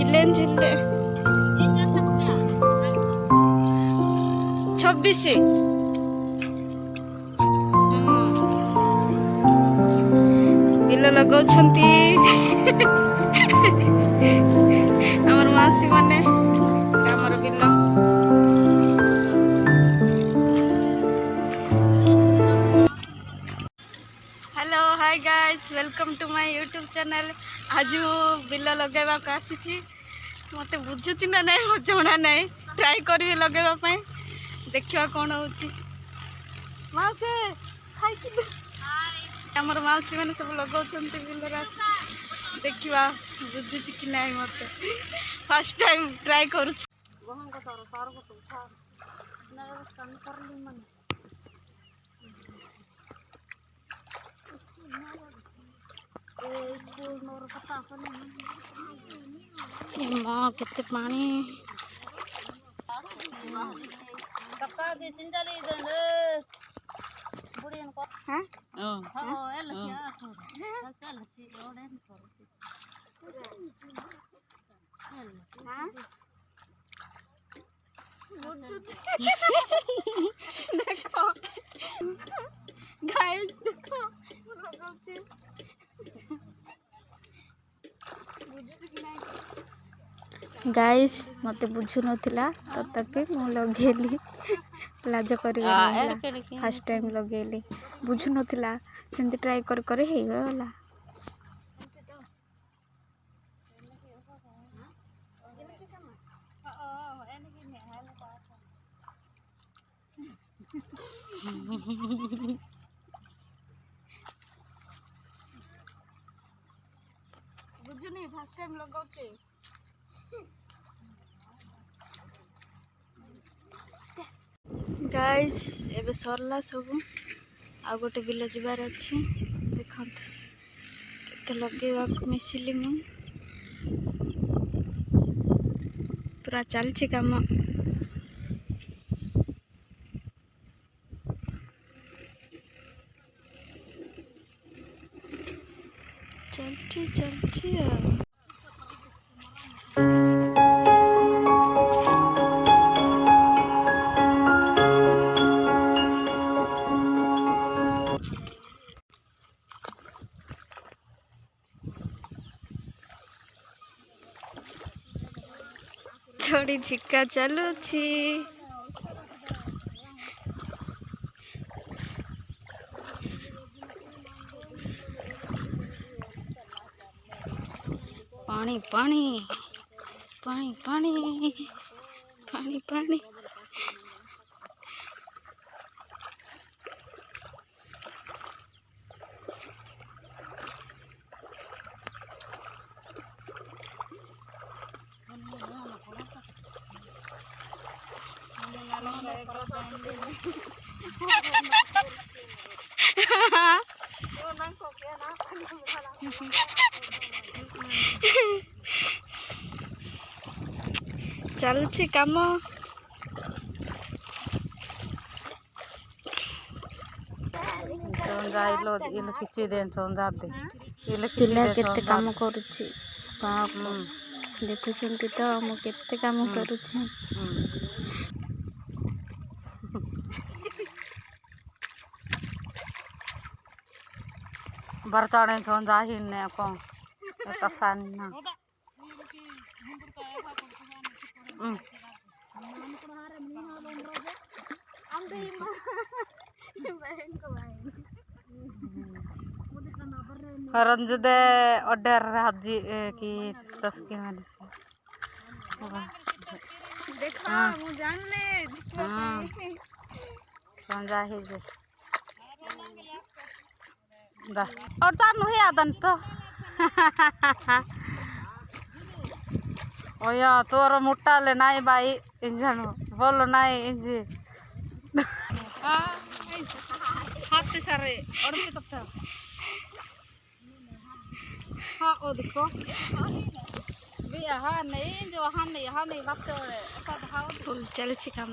इलेन जिले 26 बिल लगाउछन्ती हमर मासी माने हमर बिल। Hello hi guys welcome to my YouTube channel. आज बिल लगेवा को आसीची मते बुझुची ना नहीं जना नहीं ट्राई करबी लगेवा पई देखिवा कोन होची। मासे हाय कि हमर मासी माने सब लगाउछन्ती बिल रास देखिवा बुझुची कि नहीं मते फर्स्ट टाइम ट्राई करूची। वहां को तारो सारो को उठा ना काम करली मन माँ कितने पानी देखो गाइस देखो गाइस मते बुझु नथिला तथापि मु लगेली लाज करिवे फर्स्ट टाइम लगेली बुझु नथिला सेंती ट्राई कर करे हे गला। बुझुनी फर्स्ट टाइम लगाउचे गाइस एबे सरला सब आ गोटे बिल जबार अच्छी देखो केते लगेवा मिसिली मु पूरा चलछि काम। चलछि थोड़ी झिक्का चलुछि पानी पानी पानी पानी पानी पानी चलुछि काम पिला केते काम करूछि बाप देखुछन्ती तो मु केते काम करूछि। बरचाणे छोंदा ही ने को कसान ना रंजदे ऑर्डर हाजी की तस्की मैंने से देखो मु जानले समझा ही जे दा और तार नुही आदन तो ओया तोर मोटा ले नाई बाई इंजन बोलो नाई इंजी हाथ सारे और के तब हाँ ओ देखो भी यहाँ नहीं जो यहाँ नहीं बात फुल चल छी काम।